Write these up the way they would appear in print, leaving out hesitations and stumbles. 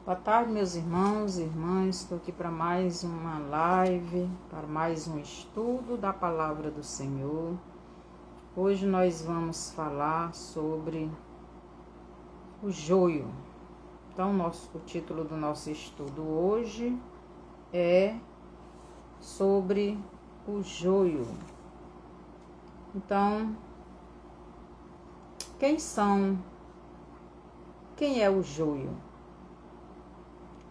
Boa tarde, meus irmãos e irmãs. Estou aqui para mais uma live, para mais um estudo da Palavra do Senhor. Hoje nós vamos falar sobre o joio. Então, o título do nosso estudo hoje é sobre o joio. Então, quem é o joio?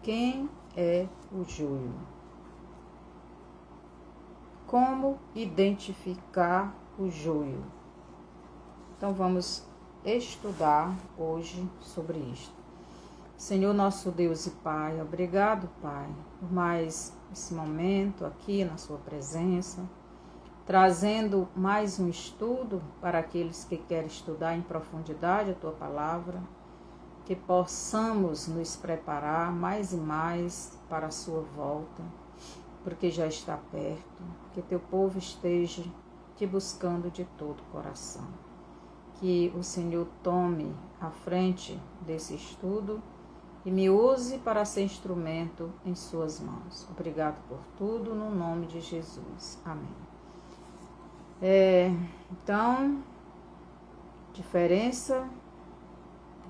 Quem é o joio? Como identificar o joio? Então vamos estudar hoje sobre isto. Senhor nosso Deus e Pai, obrigado, Pai, por mais esse momento aqui na sua presença, trazendo mais um estudo para aqueles que querem estudar em profundidade a tua palavra, que possamos nos preparar mais e mais para a sua volta, porque já está perto, que teu povo esteja te buscando de todo o coração. Que o Senhor tome a frente desse estudo e me use para ser instrumento em suas mãos. Obrigado por tudo, no nome de Jesus. Amém. Então, diferença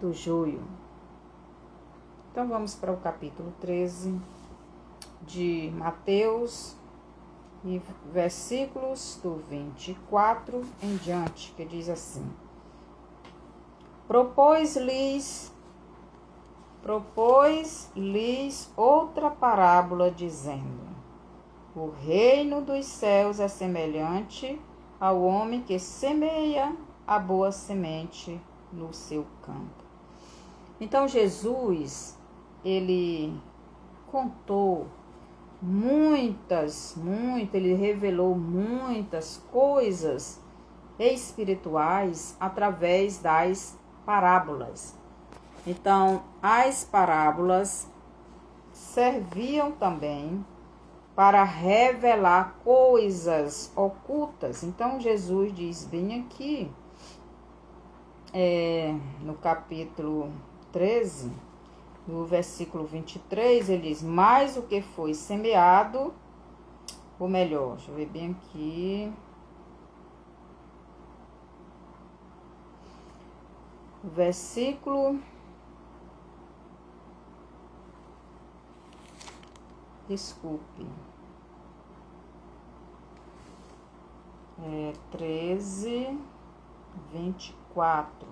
do joio. Então vamos para o capítulo 13 de Mateus, e versículos do 24 em diante, que diz assim: Propôs-lhes outra parábola, dizendo: O reino dos céus é semelhante ao homem que semeia a boa semente no seu campo. Então Jesus, ele contou ele revelou muitas coisas espirituais através das parábolas. Então, as parábolas serviam também para revelar coisas ocultas. Então, Jesus diz bem aqui, no capítulo 13, no versículo 23, ele diz: Mas o que foi semeado, ou melhor, deixa eu ver bem aqui. O versículo... Desculpe. 13, 24.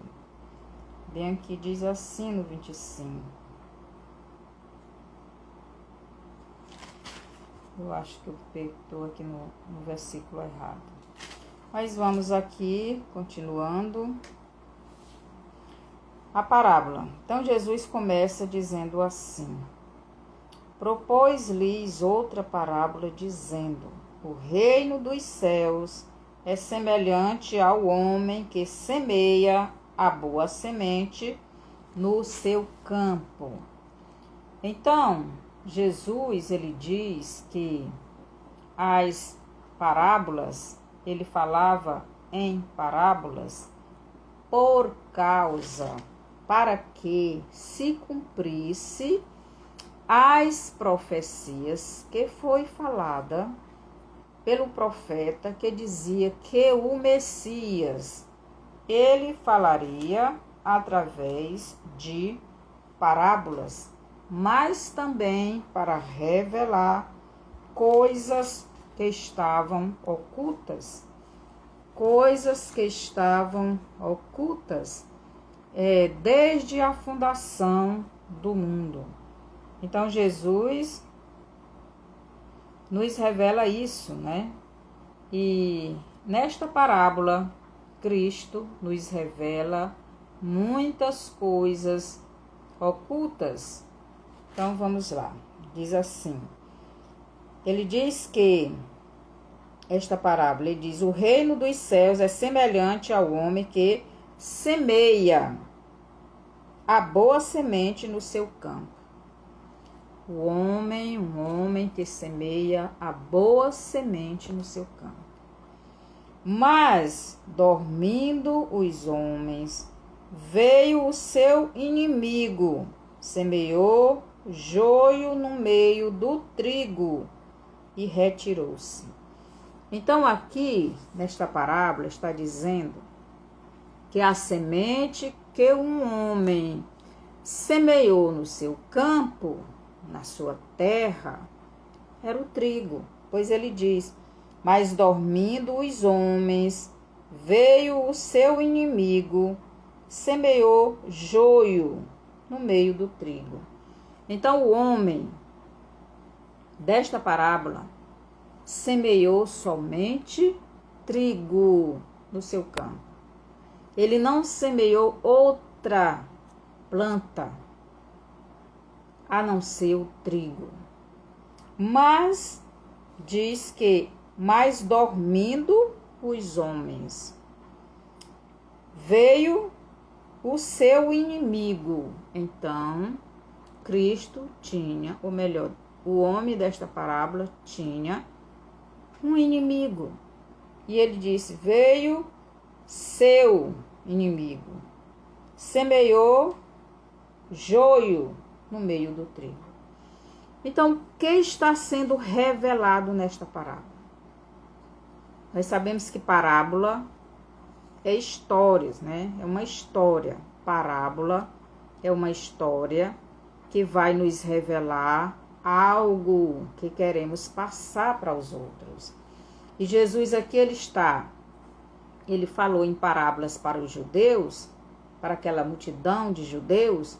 Bem aqui diz assim no 25. Eu acho que eu estou aqui no versículo errado. Mas vamos aqui, continuando. A parábola. Então Jesus começa dizendo assim: Propôs-lhes outra parábola, dizendo: O reino dos céus é semelhante ao homem que semeia a boa semente no seu campo. Então, Jesus, ele diz que as parábolas, ele falava em parábolas para que se cumprisse as profecias que foi falada pelo profeta, que dizia que o Messias, ele falaria através de parábolas, mas também para revelar coisas que estavam ocultas. Desde a fundação do mundo. Então, Jesus nos revela isso, né? E nesta parábola, Cristo nos revela muitas coisas ocultas. Então, vamos lá. Diz assim. Ele diz que, esta parábola, ele diz: O reino dos céus é semelhante ao homem que semeia a boa semente no seu campo. Um homem que semeia a boa semente no seu campo. Mas, dormindo os homens, veio o seu inimigo, semeou joio no meio do trigo e retirou-se. Então aqui, nesta parábola, está dizendo que a semente que um homem semeou no seu campo, na sua terra, era o trigo. Pois ele diz: mas dormindo os homens, veio o seu inimigo, semeou joio no meio do trigo. Então o homem desta parábola semeou somente trigo no seu campo. Ele não semeou outra planta a não ser o trigo. Mas diz que, mais dormindo os homens, veio o seu inimigo. Então, Cristo tinha, ou melhor, o homem desta parábola tinha um inimigo. E ele disse: veio seu inimigo, semeou joio no meio do trigo. Então, o que está sendo revelado nesta parábola? Nós sabemos que parábola é histórias, né? É uma história. Parábola é uma história que vai nos revelar algo que queremos passar para os outros. E Jesus aqui ele falou em parábolas para os judeus, para aquela multidão de judeus,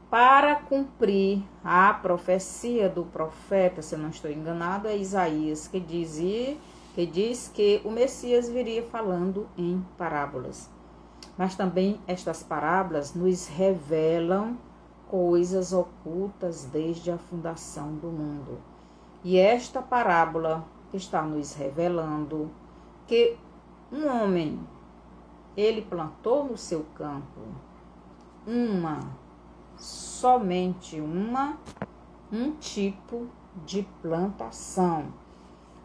para cumprir a profecia do profeta, se eu não estou enganado, é Isaías, que diz que o Messias viria falando em parábolas. Mas também estas parábolas nos revelam coisas ocultas desde a fundação do mundo. E esta parábola está nos revelando que um homem, ele plantou no seu campo somente um tipo de plantação.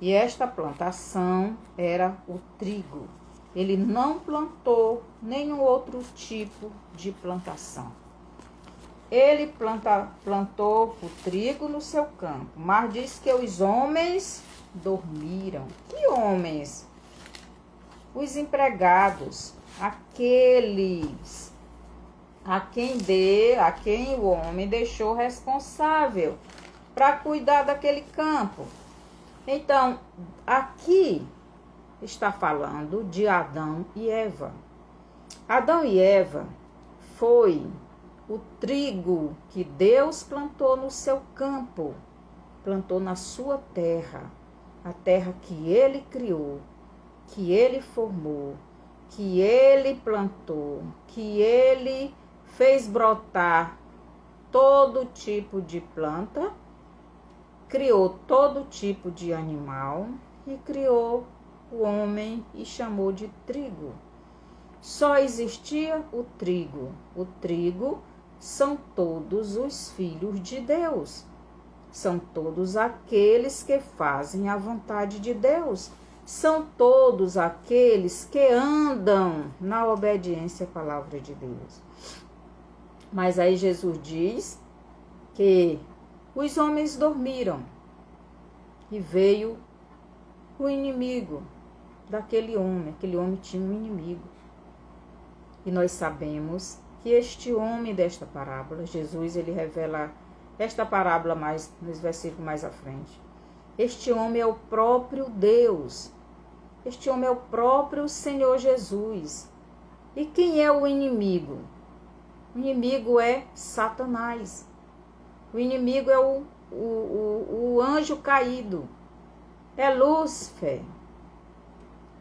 E esta plantação era o trigo. Ele não plantou nenhum outro tipo de plantação. Ele plantou o trigo no seu campo, mas diz que os homens dormiram. Que homens? Os empregados, aqueles a quem o homem deixou responsável para cuidar daquele campo. Então, aqui está falando de Adão e Eva. Adão e Eva foi o trigo que Deus plantou no seu campo, plantou na sua terra, a terra que ele criou, que ele formou, que ele plantou, que ele fez brotar todo tipo de planta, criou todo tipo de animal e criou o homem e chamou de trigo. Só existia o trigo. O trigo são todos os filhos de Deus. São todos aqueles que fazem a vontade de Deus. São todos aqueles que andam na obediência à palavra de Deus. Mas aí Jesus diz que os homens dormiram e veio o inimigo daquele homem. Aquele homem tinha um inimigo. E nós sabemos que este homem desta parábola, Jesus, ele revela esta parábola mais nos versículos mais à frente. Este homem é o próprio Deus. Este homem é o próprio Senhor Jesus. E quem é o inimigo? O inimigo é Satanás. O inimigo é o anjo caído. É Lúcifer.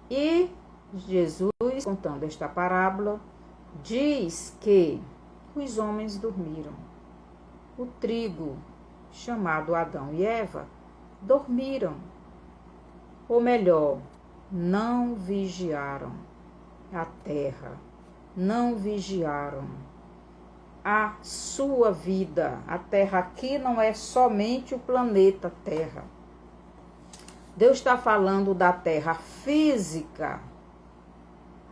E Jesus, contando esta parábola, diz que os homens dormiram. O trigo, chamado Adão e Eva, dormiram. Ou melhor, não vigiaram a terra, não vigiaram a sua vida. A terra aqui não é somente o planeta Terra. Deus está falando da terra física,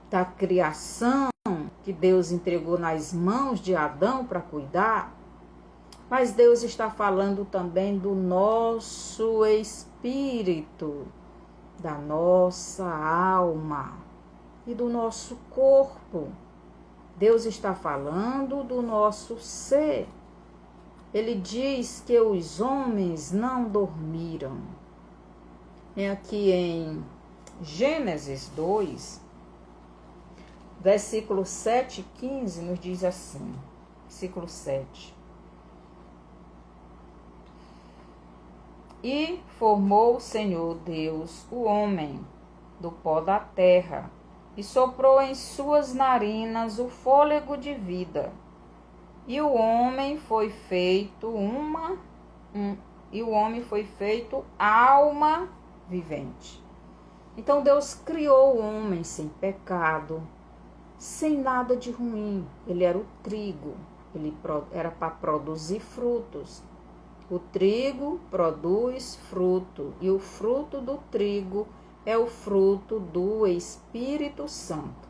da criação que Deus entregou nas mãos de Adão para cuidar. Mas Deus está falando também do nosso espírito, da nossa alma e do nosso corpo. Deus está falando do nosso ser. Ele diz que os homens não dormiram. Aqui em Gênesis 2, versículo 7 e 15, nos diz assim, versículo 7. E formou o Senhor Deus o homem do pó da terra, e soprou em suas narinas o fôlego de vida. E o homem foi feito alma vivente. Então Deus criou o homem sem pecado, sem nada de ruim. Ele era o trigo, ele era para produzir frutos. O trigo produz fruto, e o fruto do trigo é o fruto do Espírito Santo.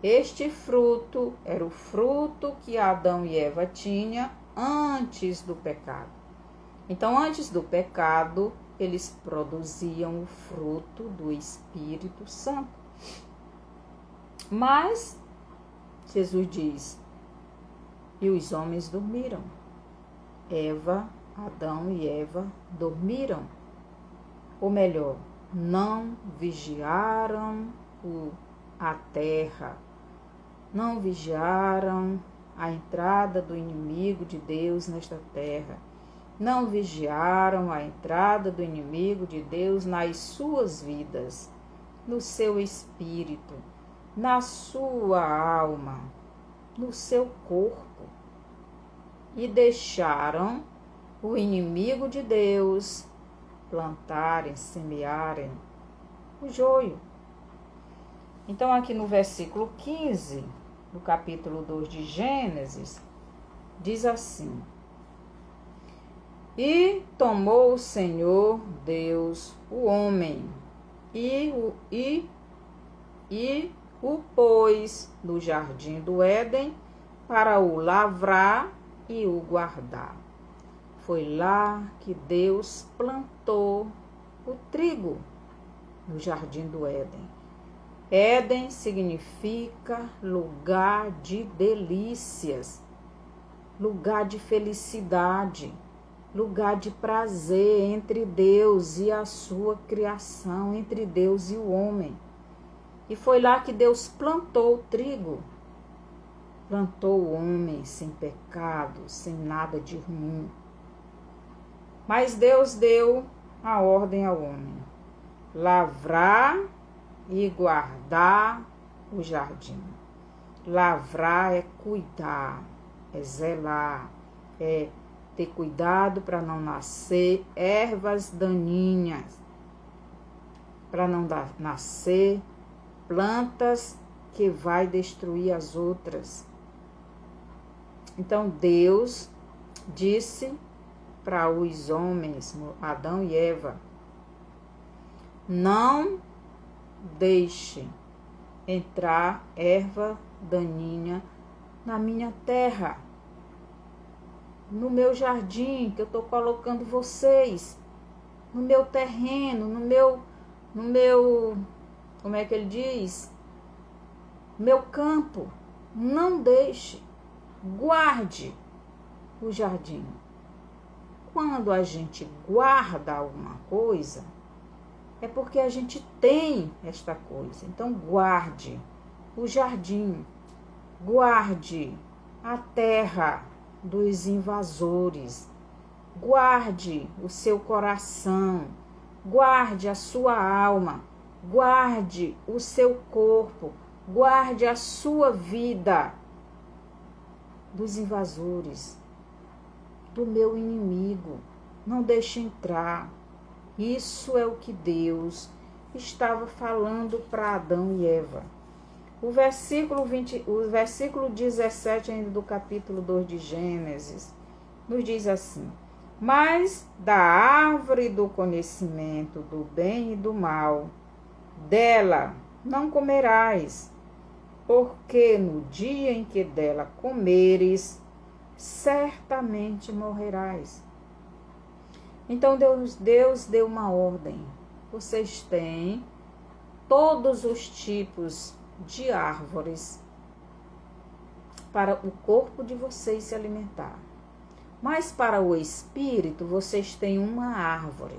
Este fruto era o fruto que Adão e Eva tinham antes do pecado. Então, antes do pecado, eles produziam o fruto do Espírito Santo. Mas, Jesus diz, e os homens dormiram. Adão e Eva dormiram. Ou melhor, não vigiaram a terra. Não vigiaram a entrada do inimigo de Deus nesta terra. Não vigiaram a entrada do inimigo de Deus nas suas vidas, no seu espírito, na sua alma, no seu corpo. E deixaram o inimigo de Deus plantarem, semearem o joio. Então, aqui no versículo 15, do capítulo 2 de Gênesis, diz assim: E tomou o Senhor Deus o homem, e o pôs no jardim do Éden para o lavrar e o guardar. Foi lá que Deus plantou o trigo, no jardim do Éden. Éden significa lugar de delícias, lugar de felicidade, lugar de prazer entre Deus e a sua criação, entre Deus e o homem. E foi lá que Deus plantou o trigo, plantou o homem sem pecado, sem nada de ruim. Mas Deus deu a ordem ao homem: lavrar e guardar o jardim. Lavrar é cuidar, é zelar, é ter cuidado para não nascer ervas daninhas, para não nascer plantas que vai destruir as outras. Então Deus disse para os homens, Adão e Eva: não deixe entrar erva daninha na minha terra, no meu jardim que eu estou colocando vocês, no meu terreno, no meu, como é que ele diz? Meu campo. Não deixe, guarde o jardim. Quando a gente guarda alguma coisa, é porque a gente tem esta coisa. Então, guarde o jardim, guarde a terra dos invasores, guarde o seu coração, guarde a sua alma, guarde o seu corpo, guarde a sua vida dos invasores, do meu inimigo. Não deixe entrar. Isso é o que Deus estava falando para Adão e Eva. O versículo 17 ainda do capítulo 2 de Gênesis nos diz assim: mas da árvore do conhecimento do bem e do mal, dela não comerás, porque no dia em que dela comeres, certamente morrerás. Então Deus deu uma ordem. Vocês têm todos os tipos de árvores para o corpo de vocês se alimentar. Mas para o espírito, vocês têm uma árvore,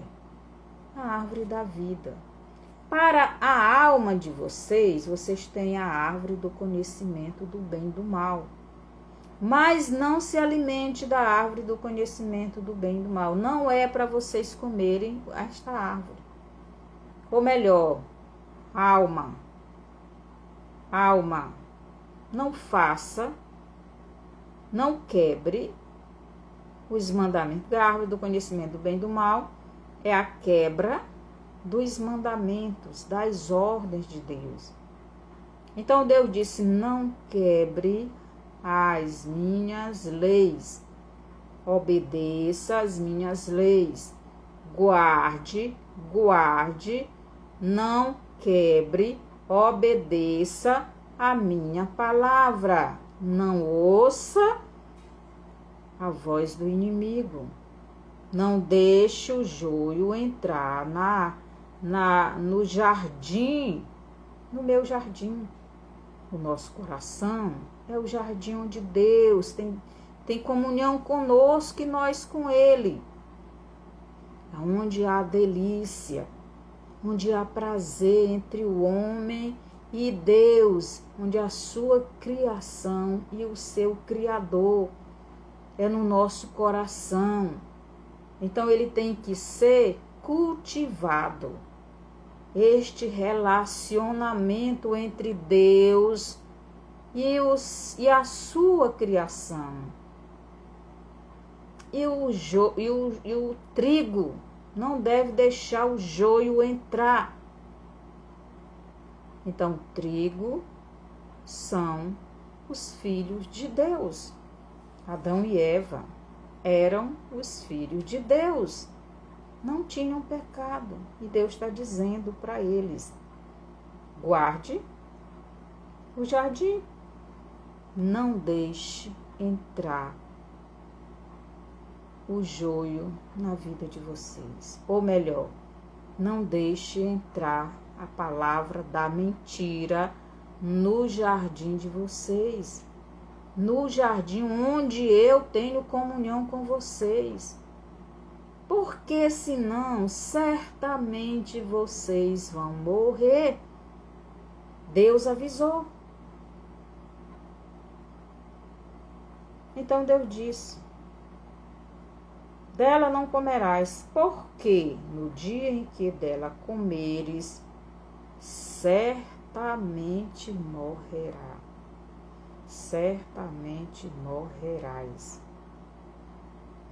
a árvore da vida. Para a alma de vocês, vocês têm a árvore do conhecimento do bem e do mal. Mas não se alimente da árvore do conhecimento do bem e do mal. Não é para vocês comerem esta árvore. Ou melhor, alma, não faça, não quebre os mandamentos. Da árvore do conhecimento do bem e do mal é a quebra dos mandamentos, das ordens de Deus. Então Deus disse: não quebre as minhas leis, obedeça as minhas leis, guarde, não quebre, obedeça a minha palavra, não ouça a voz do inimigo, não deixe o joio entrar no jardim, no meu jardim. O nosso coração é o jardim onde Deus tem comunhão conosco e nós com Ele. Onde há delícia, onde há prazer entre o homem e Deus, onde a sua criação e o seu Criador é no nosso coração. Então ele tem que ser cultivado. Este relacionamento entre Deus e a sua criação. E o trigo não deve deixar o joio entrar. Então, trigo são os filhos de Deus. Adão e Eva eram os filhos de Deus. Não tinham pecado. E Deus está dizendo para eles: guarde o jardim. Não deixe entrar o joio na vida de vocês. Ou melhor, não deixe entrar a palavra da mentira no jardim de vocês. No jardim onde eu tenho comunhão com vocês. Porque senão, certamente vocês vão morrer. Deus avisou. Então Deus disse: dela não comerás, porque no dia em que dela comeres, certamente morrerá. Certamente morrerás.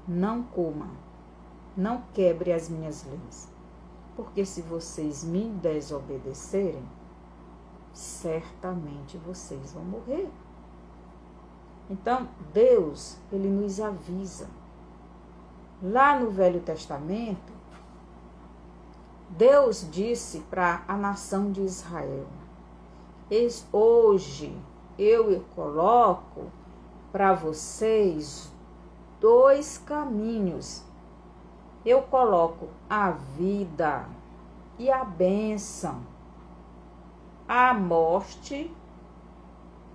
Não coma, não quebre as minhas leis, porque se vocês me desobedecerem, certamente vocês vão morrer. Então, Deus, Ele nos avisa. Lá no Velho Testamento, Deus disse para a nação de Israel: hoje eu coloco para vocês 2 caminhos. Eu coloco a vida e a bênção, a morte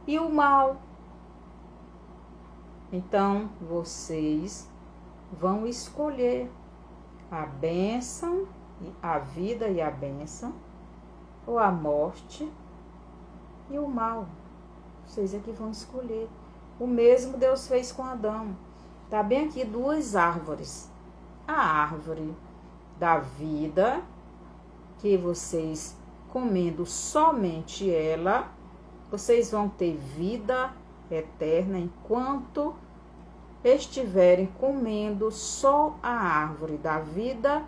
e o mal. Então, vocês vão escolher a bênção, a vida e a bênção, ou a morte e o mal. Vocês é que vão escolher. O mesmo Deus fez com Adão. Tá bem aqui 2 árvores. A árvore da vida, que vocês comendo somente ela, vocês vão ter vida eterna enquanto estiverem comendo só a árvore da vida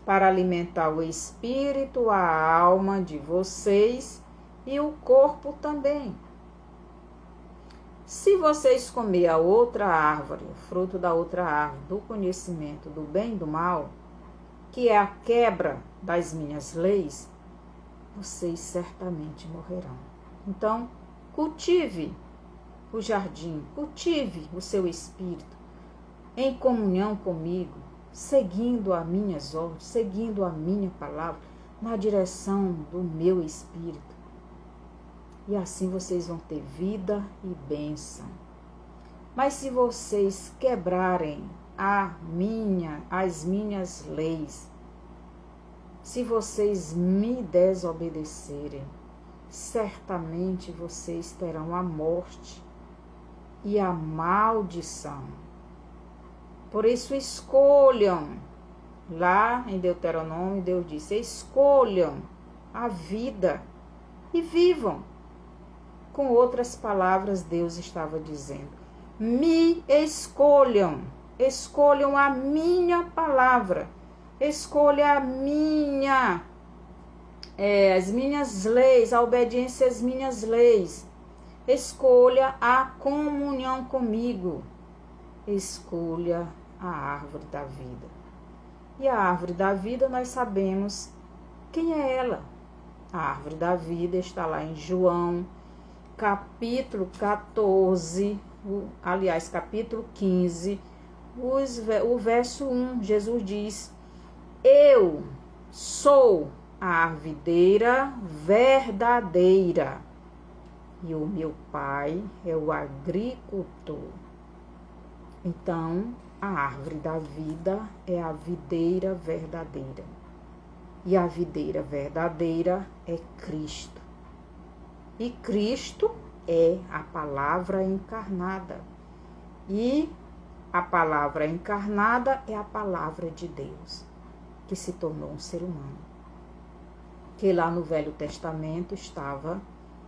para alimentar o espírito, a alma de vocês e o corpo também. Se vocês comer a outra árvore, o fruto da outra árvore, do conhecimento do bem e do mal, que é a quebra das minhas leis, vocês certamente morrerão. Então, cultive o jardim, cultive o seu espírito em comunhão comigo, seguindo as minhas ordens, seguindo a minha palavra, na direção do meu espírito. E assim vocês vão ter vida e bênção. Mas se vocês quebrarem as minhas leis, se vocês me desobedecerem, certamente vocês terão a morte e a maldição. Por isso escolham, lá em Deuteronômio Deus disse, escolham a vida e vivam. Com outras palavras, Deus estava dizendo, me escolham, escolham a minha palavra, escolha as minhas leis, a obediência às minhas leis, escolha a comunhão comigo, escolha a árvore da vida. E a árvore da vida nós sabemos quem é ela. A árvore da vida está lá em João, capítulo 14, capítulo 15, o verso 1, Jesus diz, eu sou a videira verdadeira e o meu pai é o agricultor. Então, a árvore da vida é a videira verdadeira. E a videira verdadeira é Cristo. E Cristo é a palavra encarnada. E a palavra encarnada é a palavra de Deus, que se tornou um ser humano. Que lá no Velho Testamento estava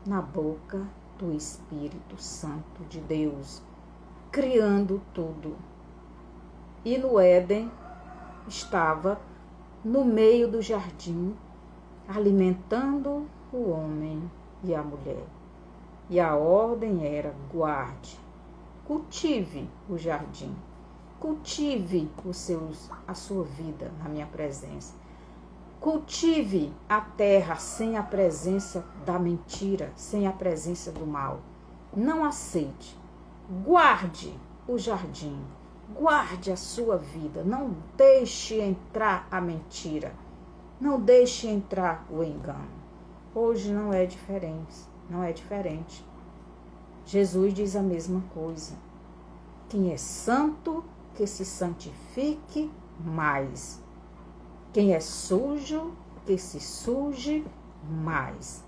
na boca do Espírito Santo de Deus, criando tudo. E no Éden estava no meio do jardim, alimentando o homem e a mulher. E a ordem era, guarde, cultive o jardim, cultive a sua vida na minha presença. Cultive a terra sem a presença da mentira, sem a presença do mal. Não aceite. Guarde o jardim. Guarde a sua vida. Não deixe entrar a mentira. Não deixe entrar o engano. Hoje não é diferente. Não é diferente. Jesus diz a mesma coisa. Quem é santo, que se santifique mais. Quem é sujo, que se suje mais.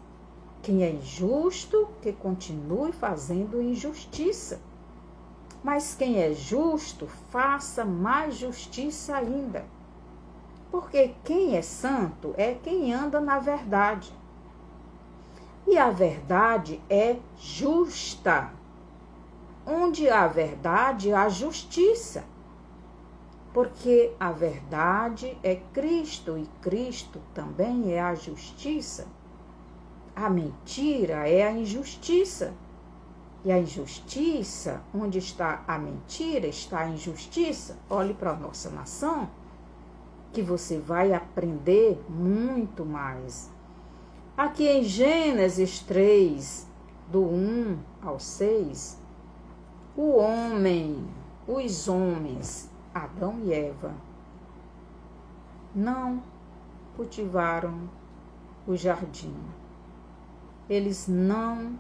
Quem é injusto, que continue fazendo injustiça. Mas quem é justo, faça mais justiça ainda. Porque quem é santo é quem anda na verdade. E a verdade é justa. Onde há verdade, há justiça. Porque a verdade é Cristo e Cristo também é a justiça. A mentira é a injustiça. E a injustiça, onde está a mentira, está a injustiça. Olhe para a nossa nação, que você vai aprender muito mais. Aqui em Gênesis 3, do 1 ao 6, os homens, Adão e Eva, não cultivaram o jardim. Eles não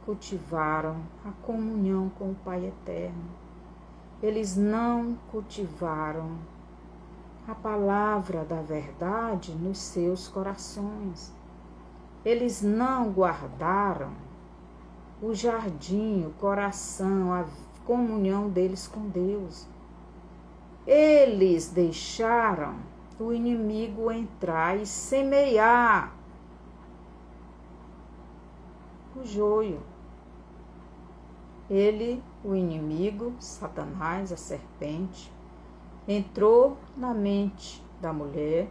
cultivaram a comunhão com o Pai Eterno. Eles não cultivaram a palavra da verdade nos seus corações. Eles não guardaram o jardim, o coração, a comunhão deles com Deus. Eles deixaram o inimigo entrar e semear o joio. O inimigo, Satanás, a serpente, entrou na mente da mulher,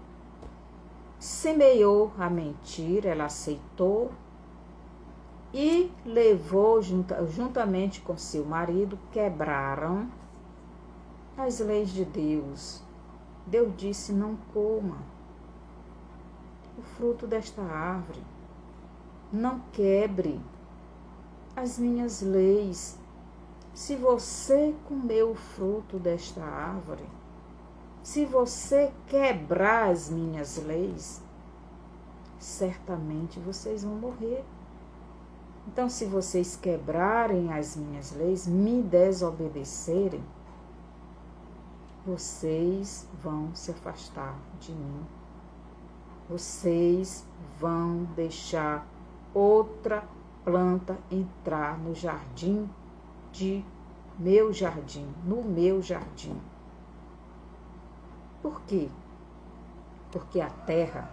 semeou a mentira, ela aceitou e levou juntamente com seu marido, quebraram as leis de Deus. Deus disse, não coma o fruto desta árvore, não quebre, as minhas leis. Se você comer o fruto desta árvore, se você quebrar as minhas leis, certamente vocês vão morrer. Então, se vocês quebrarem as minhas leis, me desobedecerem, vocês vão se afastar de mim. Vocês vão deixar outra planta entrar no jardim no meu jardim. Por quê? Porque a terra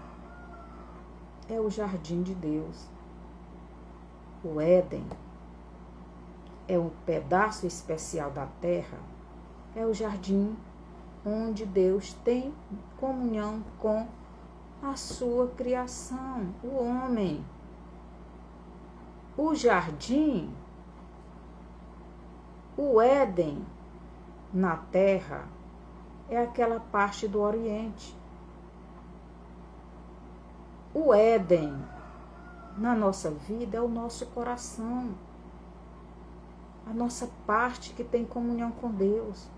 é o jardim de Deus. O Éden é um pedaço especial da terra, é o jardim onde Deus tem comunhão com a sua criação, o homem. O jardim, o Éden na terra, é aquela parte do Oriente. O Éden na nossa vida é o nosso coração, a nossa parte que tem comunhão com Deus.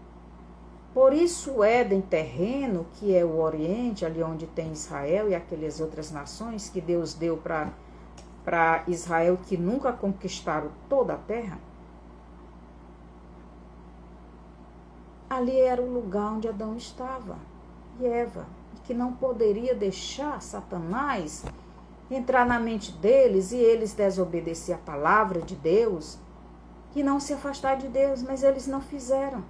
Por isso o Éden terreno, que é o Oriente, ali onde tem Israel e aquelas outras nações que Deus deu para Israel, que nunca conquistaram toda a terra, ali era o lugar onde Adão estava e Eva, que não poderia deixar Satanás entrar na mente deles e eles desobedecer a palavra de Deus e não se afastar de Deus, mas eles não fizeram.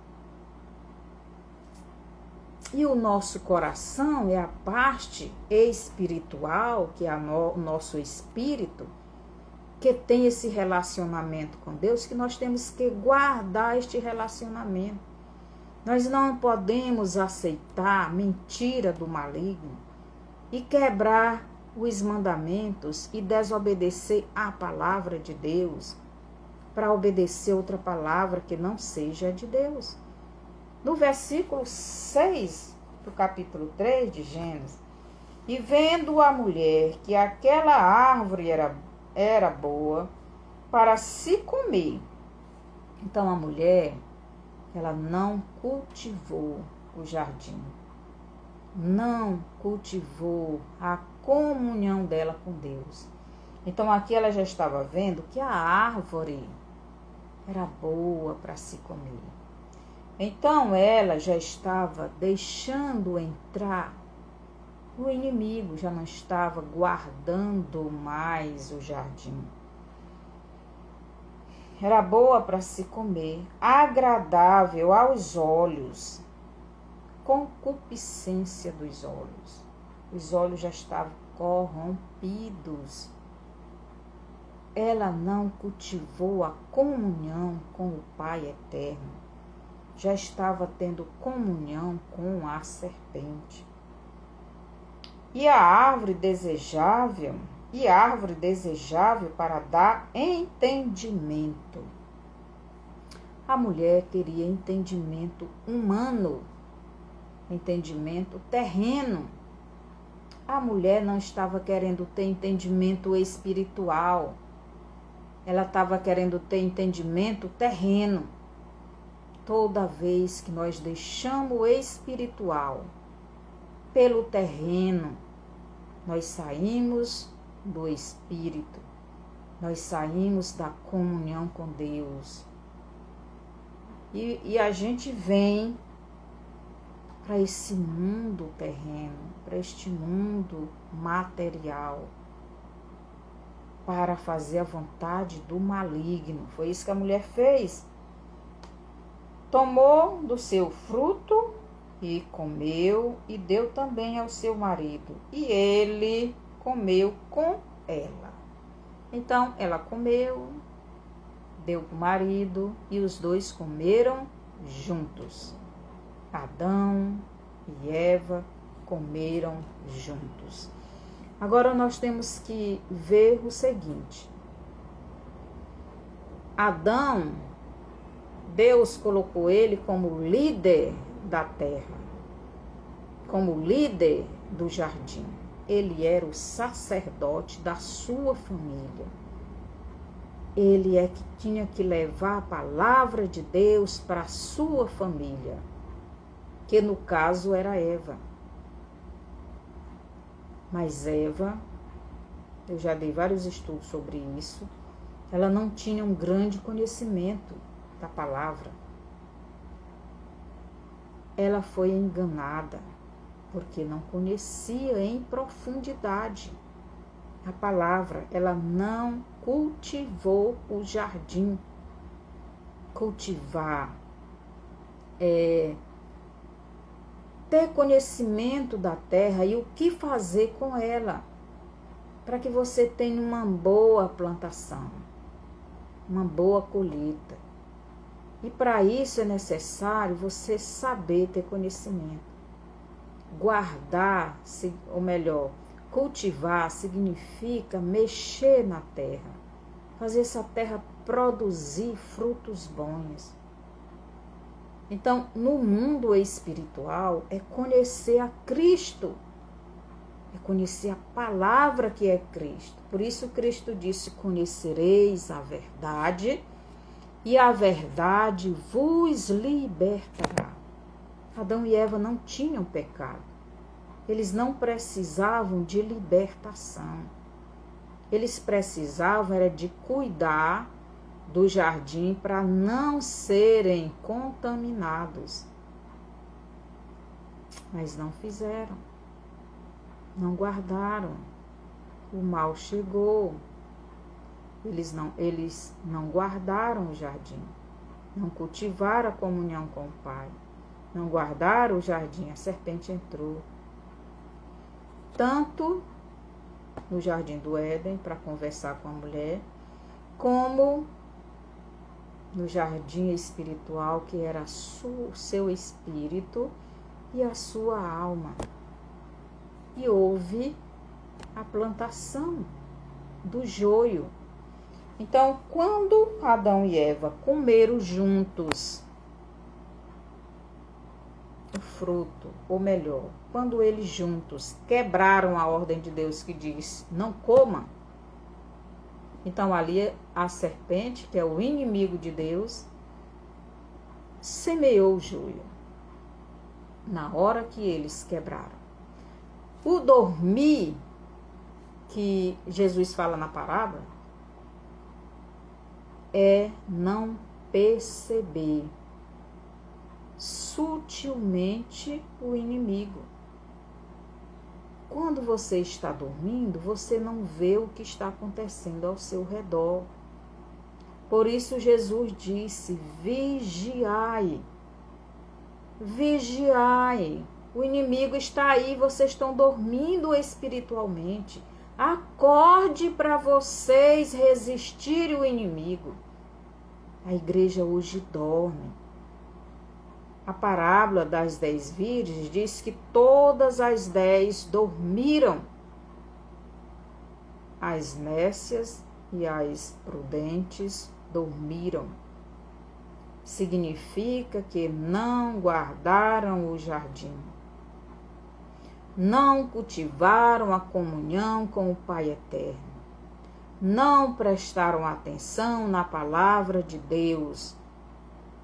E o nosso coração é a parte espiritual, que é o nosso espírito, que tem esse relacionamento com Deus, que nós temos que guardar este relacionamento. Nós não podemos aceitar a mentira do maligno e quebrar os mandamentos e desobedecer a palavra de Deus para obedecer outra palavra que não seja de Deus. No versículo 6 do capítulo 3 de Gênesis, e vendo a mulher que aquela árvore era boa para se comer. Então a mulher, ela não cultivou o jardim, não cultivou a comunhão dela com Deus. Então aqui ela já estava vendo que a árvore era boa para se comer. Então ela já estava deixando entrar o inimigo, já não estava guardando mais o jardim. Era boa para se comer, agradável aos olhos, concupiscência dos olhos. Os olhos já estavam corrompidos. Ela não cultivou a comunhão com o Pai eterno. Já estava tendo comunhão com a serpente. E árvore desejável para dar entendimento. A mulher queria entendimento humano, entendimento terreno. A mulher não estava querendo ter entendimento espiritual. Ela estava querendo ter entendimento terreno. Toda vez que nós deixamos o espiritual pelo terreno, nós saímos do espírito, nós saímos da comunhão com Deus. E a gente vem para esse mundo terreno, para este mundo material, para fazer a vontade do maligno. Foi isso que a mulher fez. Tomou do seu fruto e comeu, e deu também ao seu marido, e ele comeu com ela. Então ela comeu, deu para o marido, e os dois comeram juntos. Adão e Eva comeram juntos. Agora nós temos que ver o seguinte: Adão, Deus colocou ele como líder da terra, como líder do jardim. Ele era o sacerdote da sua família. ele é que tinha que levar a palavra de Deus para a sua família, que no caso era Eva. Mas Eva, eu já dei vários estudos sobre isso, ela não tinha um grande conhecimento da palavra. Ela foi enganada, porque não conhecia em profundidade a palavra. Ela não cultivou o jardim. Cultivar ter conhecimento da terra e o que fazer com ela, para que você tenha uma boa plantação, uma boa colheita. E para isso é necessário você saber ter conhecimento. Guardar, ou melhor, cultivar significa mexer na terra, fazer essa terra produzir frutos bons. Então, no mundo espiritual, é conhecer a Cristo, é conhecer a palavra que é Cristo. Por isso Cristo disse: conhecereis a verdade, e a verdade vos libertará. Adão e Eva não tinham pecado. Eles não precisavam de libertação. Eles precisavam era de cuidar do jardim para não serem contaminados. Mas não fizeram. Não guardaram. O mal chegou. Eles não guardaram o jardim. Não cultivaram a comunhão com o Pai. Não guardaram o jardim. A serpente entrou. Tanto no jardim do Éden, para conversar com a mulher, como no jardim espiritual, que era o seu espírito e a sua alma. E houve a plantação do joio. Então, quando Adão e Eva comeram juntos o fruto, ou melhor, quando eles juntos quebraram a ordem de Deus que diz: não coma, então ali a serpente, que é o inimigo de Deus, semeou o joio na hora que eles quebraram. O dormir que Jesus fala na parábola é não perceber sutilmente o inimigo. Quando você está dormindo, você não vê o que está acontecendo ao seu redor. Por isso Jesus disse: vigiai. Vigiai. O inimigo está aí, vocês estão dormindo espiritualmente. Acorde para vocês resistirem ao inimigo. A igreja hoje dorme. A parábola das 10 virgens diz que todas as 10 dormiram. As nécias e as prudentes dormiram. Significa que não guardaram o jardim. Não cultivaram a comunhão com o Pai Eterno. Não prestaram atenção na palavra de Deus.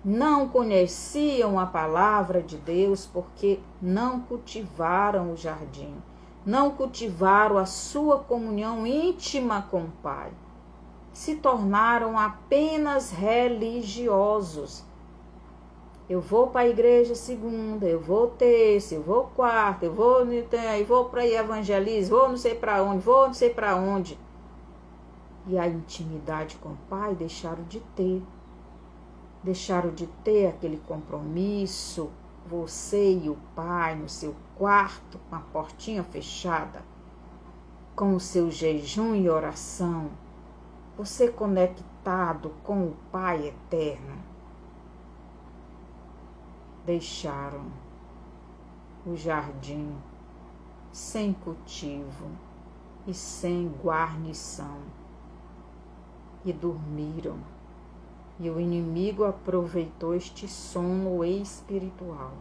Não conheciam a palavra de Deus porque não cultivaram o jardim. Não cultivaram a sua comunhão íntima com o Pai. Se tornaram apenas religiosos. Eu vou para a igreja segunda, eu vou terça, eu vou quarta, eu vou para evangelismo, vou não sei para onde, vou não sei para onde. E a intimidade com o Pai deixaram de ter. Deixaram de ter aquele compromisso, você e o Pai no seu quarto, com a portinha fechada, com o seu jejum e oração, você conectado com o Pai Eterno. Deixaram o jardim sem cultivo e sem guarnição e dormiram. E o inimigo aproveitou este sono espiritual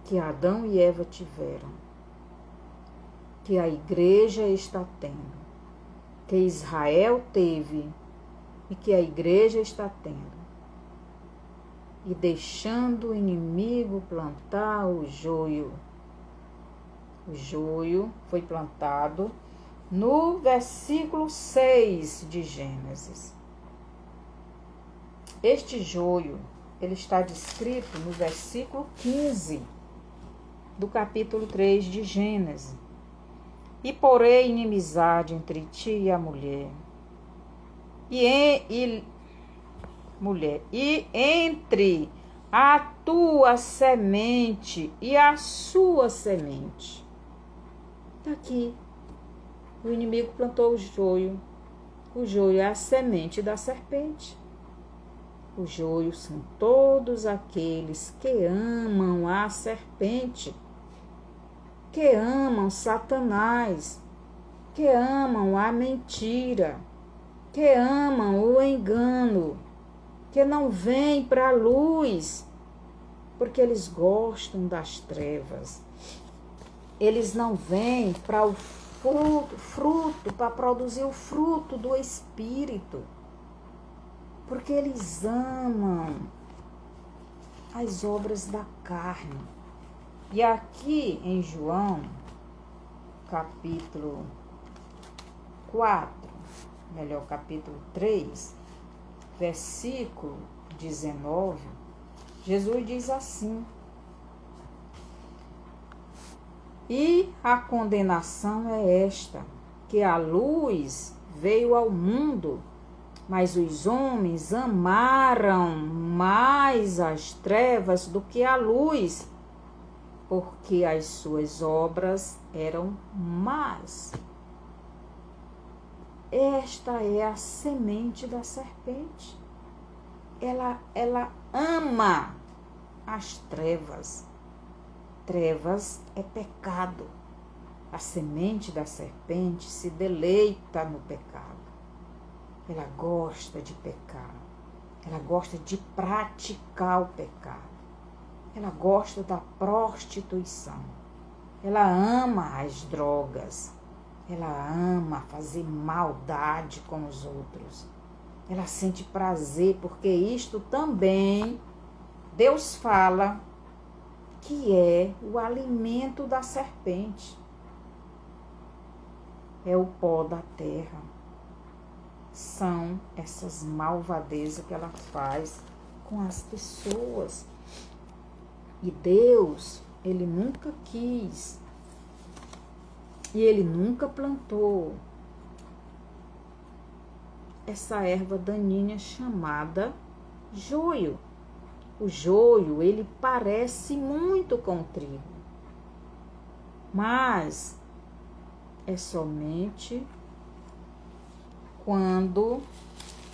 que Adão e Eva tiveram, que a igreja está tendo, que Israel teve e que a igreja está tendo. E deixando o inimigo plantar o joio. O joio foi plantado no versículo 6 de Gênesis. Este joio, ele está descrito no versículo 15 do capítulo 3 de Gênesis. E porei inimizade entre ti e a mulher, e entre a tua semente e a sua semente. Está aqui. O inimigo plantou o joio. O joio é a semente da serpente. O joio são todos aqueles que amam a serpente, que amam Satanás, que amam a mentira, que amam o engano, que não vêm para a luz, porque eles gostam das trevas. Eles não vêm para o fruto, para produzir o fruto do Espírito, porque eles amam as obras da carne. E aqui em João, capítulo 3, versículo 19, Jesus diz assim: e a condenação é esta, que a luz veio ao mundo, mas os homens amaram mais as trevas do que a luz, porque as suas obras eram más. Esta é a semente da serpente. Ela ama as trevas. Trevas é pecado. A semente da serpente se deleita no pecado. Ela gosta de pecar. Ela gosta de praticar o pecado. Ela gosta da prostituição. Ela ama as drogas. Ela ama fazer maldade com os outros. Ela sente prazer, porque isto também Deus fala que é o alimento da serpente. É o pó da terra. São essas malvadezas que ela faz com as pessoas. E Deus, Ele nunca quis. E Ele nunca plantou essa erva daninha chamada joio. O joio, ele parece muito com o trigo, mas é somente quando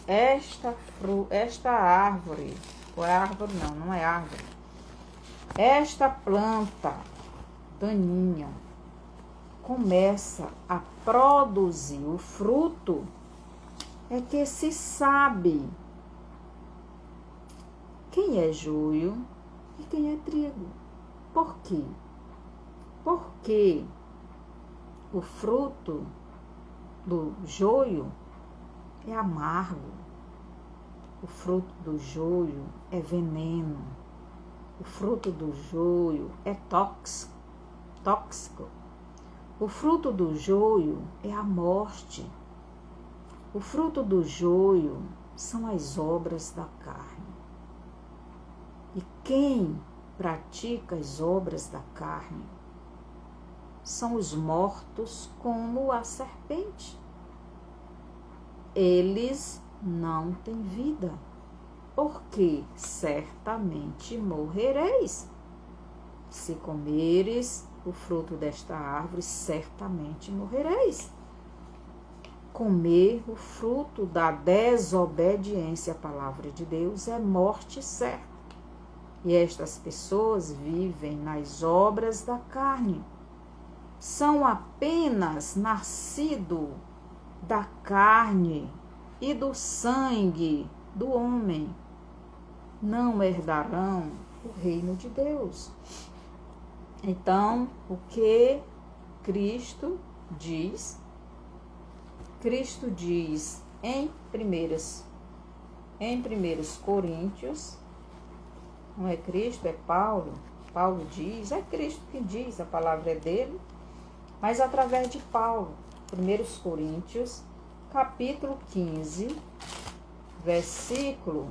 esta árvore, não é árvore, esta planta daninha começa a produzir o fruto, é que se sabe quem é joio e quem é trigo. Por quê? Porque o fruto do joio é amargo. O fruto do joio é veneno. O fruto do joio é tóxico. O fruto do joio é a morte. O fruto do joio são as obras da carne. E quem pratica as obras da carne são os mortos como a serpente. Eles não têm vida, porque certamente morrereis. Se comeres o fruto desta árvore, certamente morrereis. Comer o fruto da desobediência à palavra de Deus é morte certa. E estas pessoas vivem nas obras da carne. São apenas nascidos da carne e do sangue do homem. Não herdarão o reino de Deus. Então, o que Cristo diz? Cristo diz em 1 em 1 Coríntios, não é Cristo, é Paulo. Paulo diz, é Cristo que diz, a palavra é dele, mas através de Paulo. 1 Coríntios, capítulo 15, versículo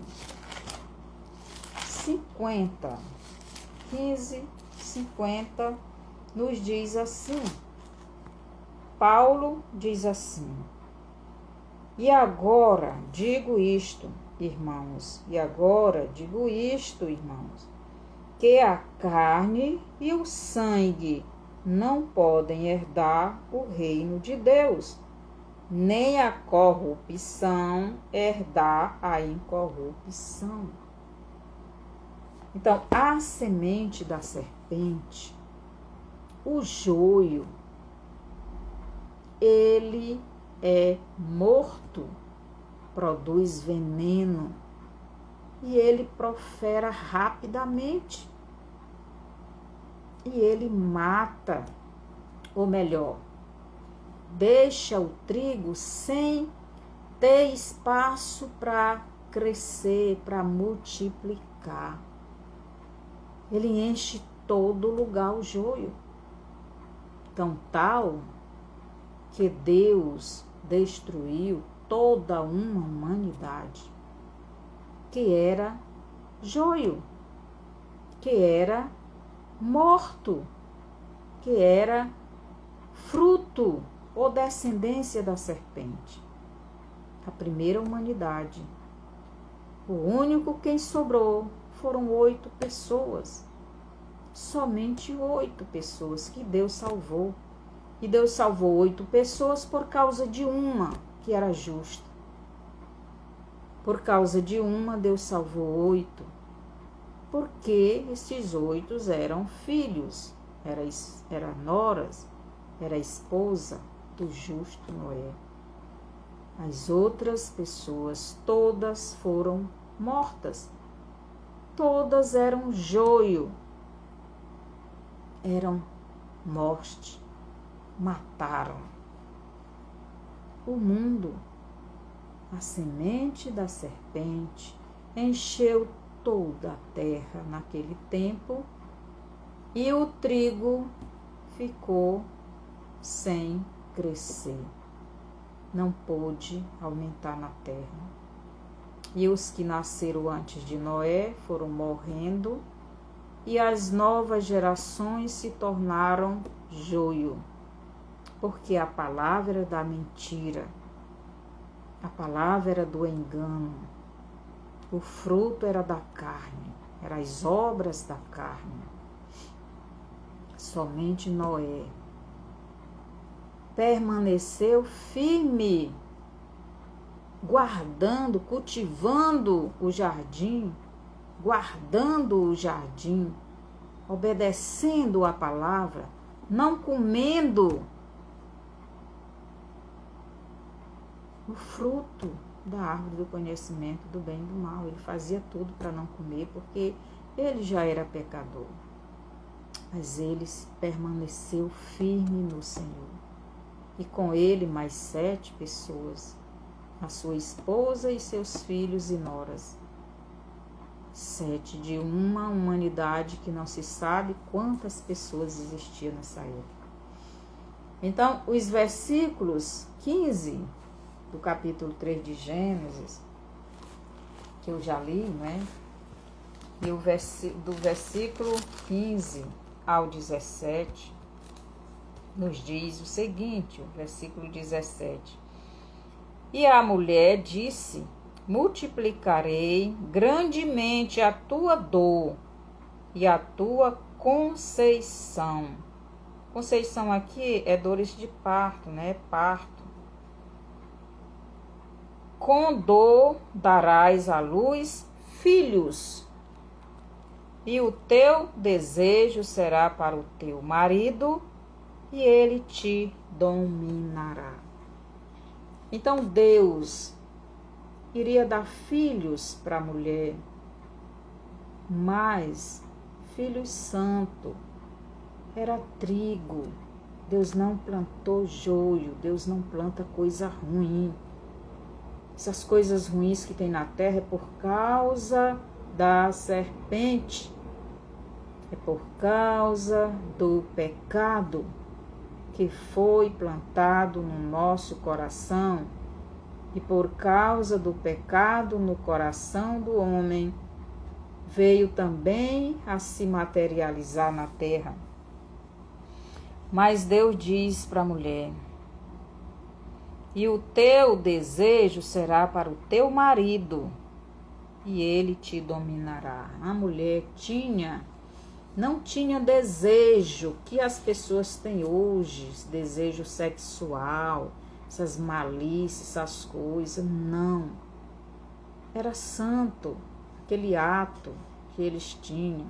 50. 15, 50, nos diz assim. Paulo diz assim: e agora digo isto, irmãos, que a carne e o sangue não podem herdar o reino de Deus, nem a corrupção herdar a incorrupção. Então, a semente da serpente, o joio, ele é morto, produz veneno e ele profera rapidamente. E ele mata, ou melhor, deixa o trigo sem ter espaço para crescer, para multiplicar. Ele enche todo lugar o joio. Tão tal que Deus destruiu toda uma humanidade que era joio, que era morto, que era fruto ou descendência da serpente. A primeira humanidade. O único quem sobrou foram 8 pessoas. Somente 8 pessoas que Deus salvou. E Deus salvou 8 pessoas por causa de uma que era justa. Por causa de uma, Deus salvou 8. Porque esses 8 eram filhos, era noras, era esposa do justo Noé. As outras pessoas, todas foram mortas. Todas eram joio, eram morte, mataram. O mundo, a semente da serpente, encheu toda a terra naquele tempo e o trigo ficou sem crescer. Não pôde aumentar na terra. E os que nasceram antes de Noé foram morrendo e as novas gerações se tornaram joio, porque a palavra era da mentira, a palavra era do engano, o fruto era da carne, eram as obras da carne. Somente Noé permaneceu firme, guardando, cultivando o jardim, guardando o jardim, obedecendo a palavra, não comendo o fruto da árvore do conhecimento do bem e do mal. Ele fazia tudo para não comer, porque ele já era pecador. Mas ele permaneceu firme no Senhor. E com ele mais 7 pessoas, a sua esposa e seus filhos e noras. 7 de uma humanidade que não se sabe quantas pessoas existiam nessa época. Então, os versículos 15 do capítulo 3 de Gênesis, que eu já li, né? E do versículo 15 ao 17, nos diz o seguinte, o versículo 17. E a mulher disse: multiplicarei grandemente a tua dor e a tua conceição. Conceição aqui é dores de parto, né? Parto. Com dor darás à luz filhos, e o teu desejo será para o teu marido, e ele te dominará. Então Deus iria dar filhos para a mulher, mas filhos santos, era trigo. Deus não plantou joio, Deus não planta coisa ruim. essas coisas ruins que tem na terra é por causa da serpente. É por causa do pecado que foi plantado no nosso coração. E por causa do pecado no coração do homem, veio também a se materializar na terra. Mas Deus diz para a mulher: e o teu desejo será para o teu marido, e ele te dominará. A mulher não tinha desejo que as pessoas têm hoje, desejo sexual, essas malícias, essas coisas. Não. Era santo aquele ato que eles tinham,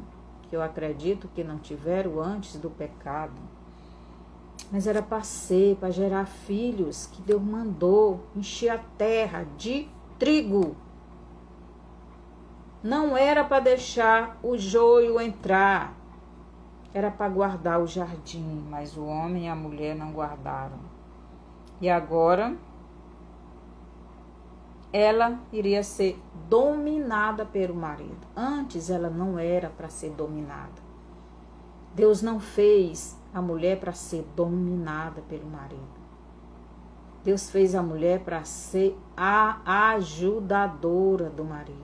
que eu acredito que não tiveram antes do pecado. Mas era para ser, para gerar filhos que Deus mandou encher a terra de trigo. Não era para deixar o joio entrar. Era para guardar o jardim, mas o homem e a mulher não guardaram. E agora ela iria ser dominada pelo marido. Antes ela não era para ser dominada. Deus não fez a mulher para ser dominada pelo marido. Deus fez a mulher para ser a ajudadora do marido.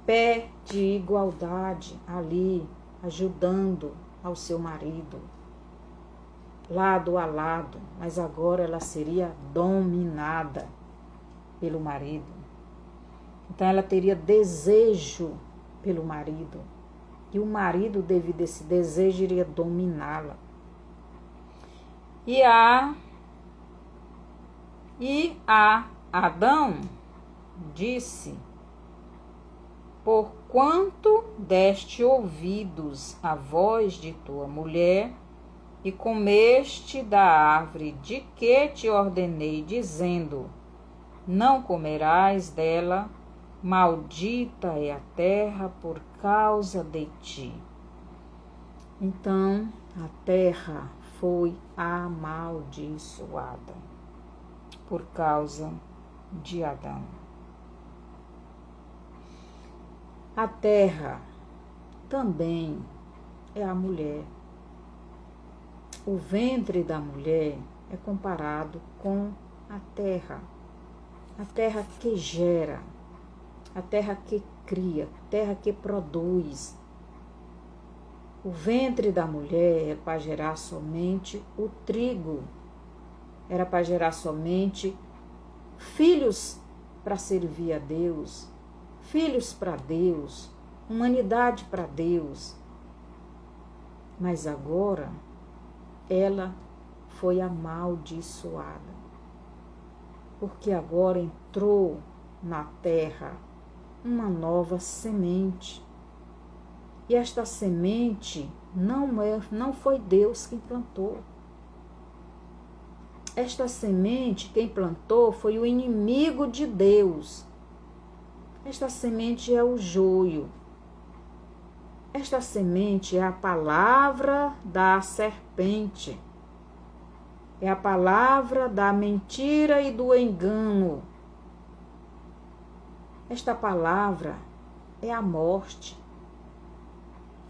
Pé de igualdade ali, ajudando ao seu marido, lado a lado, mas agora ela seria dominada pelo marido. Então ela teria desejo pelo marido, e o marido, devido a esse desejo, iria dominá-la. E a Adão disse: porquanto deste ouvidos à voz de tua mulher, e comeste da árvore de que te ordenei, dizendo: não comerás dela, maldita é a terra por causa de ti. Então a terra foi amaldiçoada por causa de Adão. A terra também é a mulher. O ventre da mulher é comparado com a terra que gera, a terra que cria, a terra que produz. O ventre da mulher é para gerar somente o trigo, era para gerar somente filhos para servir a Deus, filhos para Deus, humanidade para Deus. Mas agora ela foi amaldiçoada, porque agora entrou na terra uma nova semente. E esta semente não foi Deus quem plantou. Esta semente quem plantou foi o inimigo de Deus. Esta semente é o joio. Esta semente é a palavra da serpente. É a palavra da mentira e do engano. Esta palavra é a morte.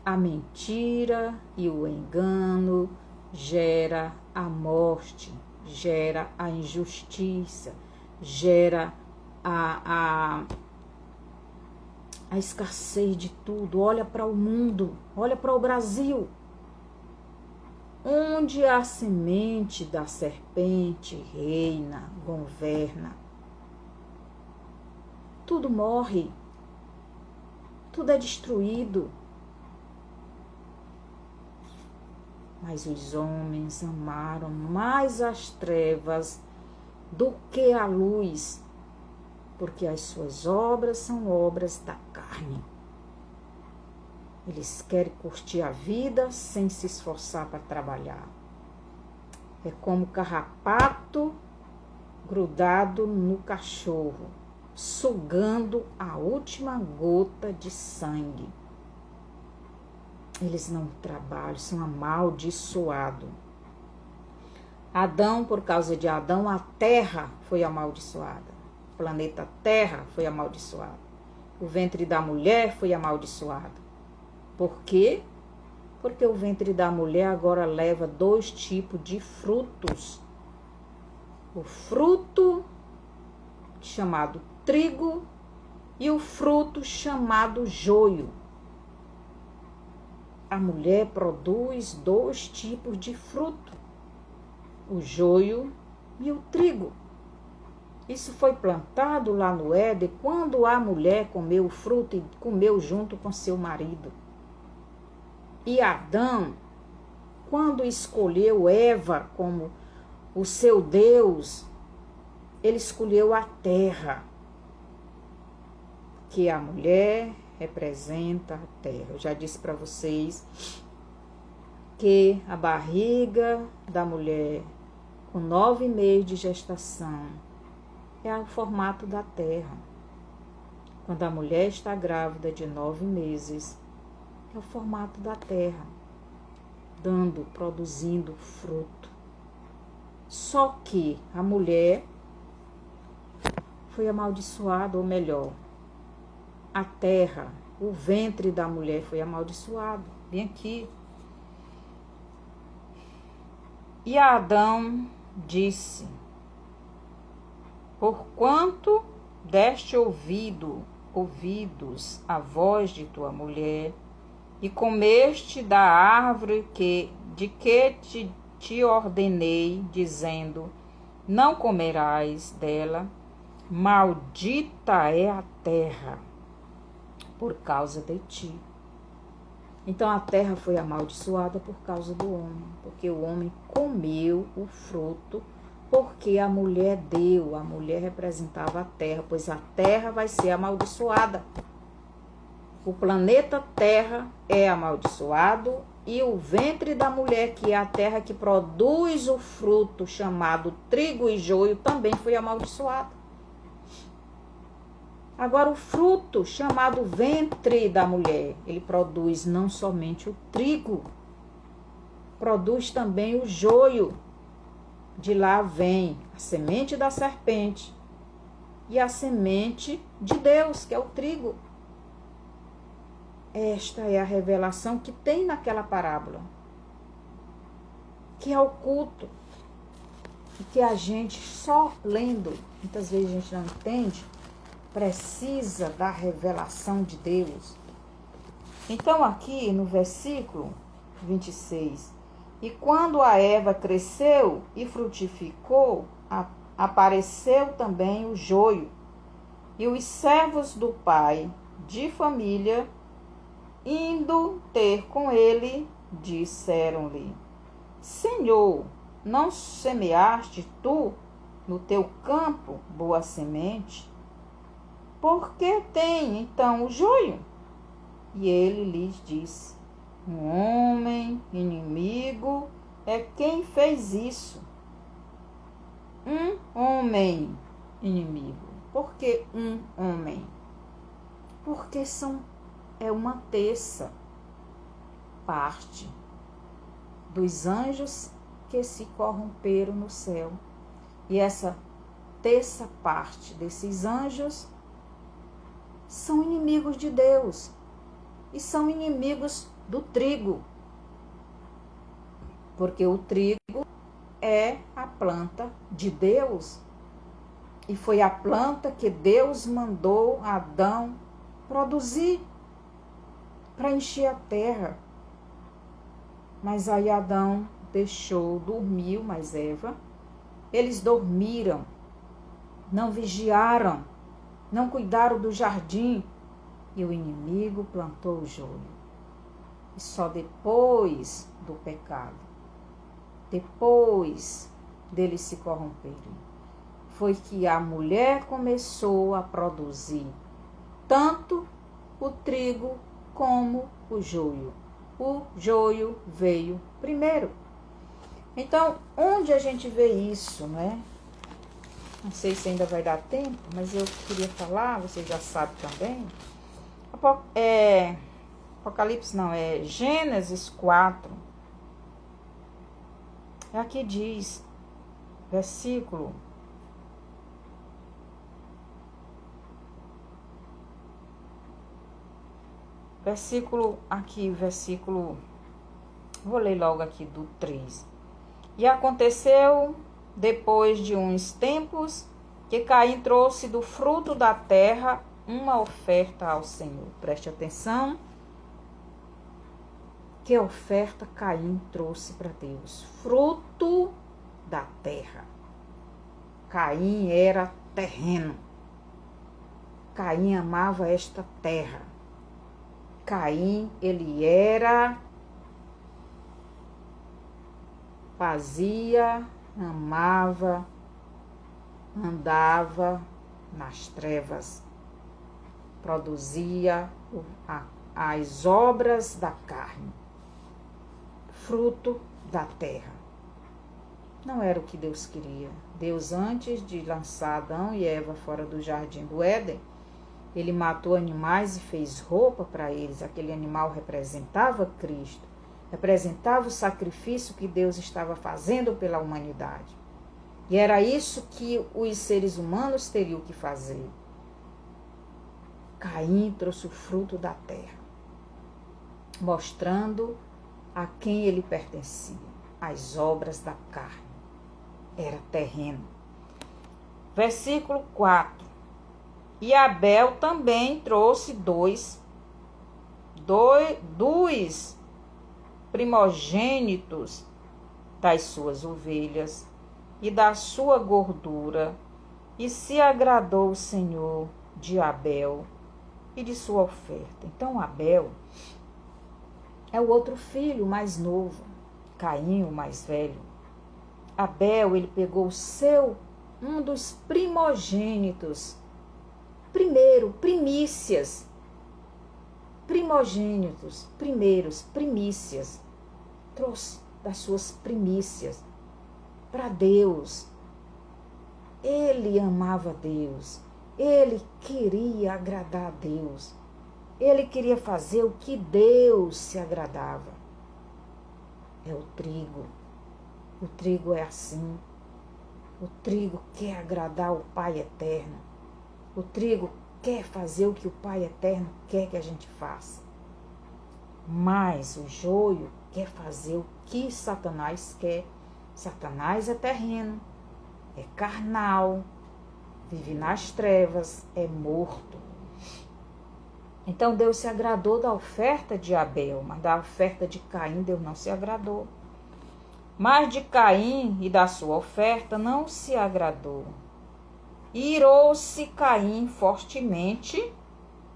A mentira e o engano gera a morte, gera a injustiça, gera a escassez de tudo. Olha para o mundo, olha para o Brasil, onde a semente da serpente reina, governa. Tudo morre, tudo é destruído. Mas os homens amaram mais as trevas do que a luz, porque as suas obras são obras da carne. Eles querem curtir a vida sem se esforçar para trabalhar. É como carrapato grudado no cachorro, sugando a última gota de sangue. Eles não trabalham, são amaldiçoados. Adão, por causa de Adão, a terra foi amaldiçoada. O planeta Terra foi amaldiçoado. O ventre da mulher foi amaldiçoado. Por quê? Porque o ventre da mulher agora leva 2 tipos de frutos. O fruto chamado trigo e o fruto chamado joio. A mulher produz 2 tipos de fruto, o joio e o trigo. Isso foi plantado lá no Éden quando a mulher comeu o fruto e comeu junto com seu marido. E Adão, quando escolheu Eva como o seu Deus, ele escolheu a terra, que a mulher representa a terra. Eu já disse para vocês que a barriga da mulher, com 9 meses de gestação, é o formato da terra. Quando a mulher está grávida de 9 meses, é o formato da terra, produzindo fruto. Só que a mulher foi amaldiçoada, ou melhor, a terra, o ventre da mulher foi amaldiçoado. Bem aqui. E Adão disse: porquanto deste ouvidos à voz de tua mulher, e comeste da árvore de que te ordenei, dizendo, não comerás dela, maldita é a terra por causa de ti. Então a terra foi amaldiçoada por causa do homem, porque o homem comeu o fruto, porque a mulher deu, a mulher representava a terra, pois a terra vai ser amaldiçoada. O planeta Terra é amaldiçoado e o ventre da mulher, que é a terra que produz o fruto chamado trigo e joio, também foi amaldiçoado. Agora o fruto chamado ventre da mulher, ele produz não somente o trigo, produz também o joio. De lá vem a semente da serpente e a semente de Deus, que é o trigo. Esta é a revelação que tem naquela parábola, que é oculto, e que a gente só lendo, muitas vezes a gente não entende, precisa da revelação de Deus. Então aqui no versículo 26, e quando a Eva cresceu e frutificou, apareceu também o joio, e os servos do pai de família, indo ter com ele, disseram-lhe, Senhor, não semeaste tu no teu campo boa semente? Por que tem então o joio? E ele lhes disse, um homem inimigo é quem fez isso. Um homem inimigo. Por que um homem? Porque é uma terça parte dos anjos que se corromperam no céu. E essa terça parte desses anjos são inimigos de Deus e são inimigos do trigo. Porque o trigo é a planta de Deus e foi a planta que Deus mandou Adão produzir para encher a terra. Mas aí Adão dormiu, mas Eva, eles dormiram, não vigiaram, não cuidaram do jardim, e o inimigo plantou o joio. E só depois do pecado, depois deles se corromperem, foi que a mulher começou a produzir tanto o trigo como o joio. O joio veio primeiro. Então, onde a gente vê isso, né? Não sei se ainda vai dar tempo, mas eu queria falar, vocês já sabem também. Apocalipse não, é Gênesis 4. Aqui diz, versículo Vou ler logo aqui do 3. E aconteceu, depois de uns tempos, que Caim trouxe do fruto da terra uma oferta ao Senhor. Preste atenção. Que oferta Caim trouxe para Deus? Fruto da terra. Caim era terreno. Caim amava esta terra. Caim, ele fazia, amava, andava nas trevas, produzia as obras da carne, fruto da terra. Não era o que Deus queria. Deus, antes de lançar Adão e Eva fora do jardim do Éden, ele matou animais e fez roupa para eles. Aquele animal representava Cristo, representava o sacrifício que Deus estava fazendo pela humanidade. E era isso que os seres humanos teriam que fazer. Caim trouxe o fruto da terra, mostrando a quem ele pertencia, as obras da carne. Era terreno. Versículo 4. E Abel também trouxe dos primogênitos das suas ovelhas e da sua gordura, e se agradou o Senhor de Abel e de sua oferta. Então Abel é o outro filho mais novo, Caim o mais velho. Abel, ele pegou um dos primogênitos, primícias, primícias, trouxe das suas primícias para Deus. Ele amava Deus, ele queria agradar a Deus, ele queria fazer o que Deus se agradava. É o trigo. O trigo é assim. O trigo quer agradar o Pai Eterno. O trigo quer fazer o que o Pai Eterno quer que a gente faça. Mas o joio quer fazer o que Satanás quer. Satanás é terreno, é carnal, vive nas trevas, é morto. Então Deus se agradou da oferta de Abel, mas da oferta de Caim Deus não se agradou. Mas de Caim e da sua oferta não se agradou. Irou-se Caim fortemente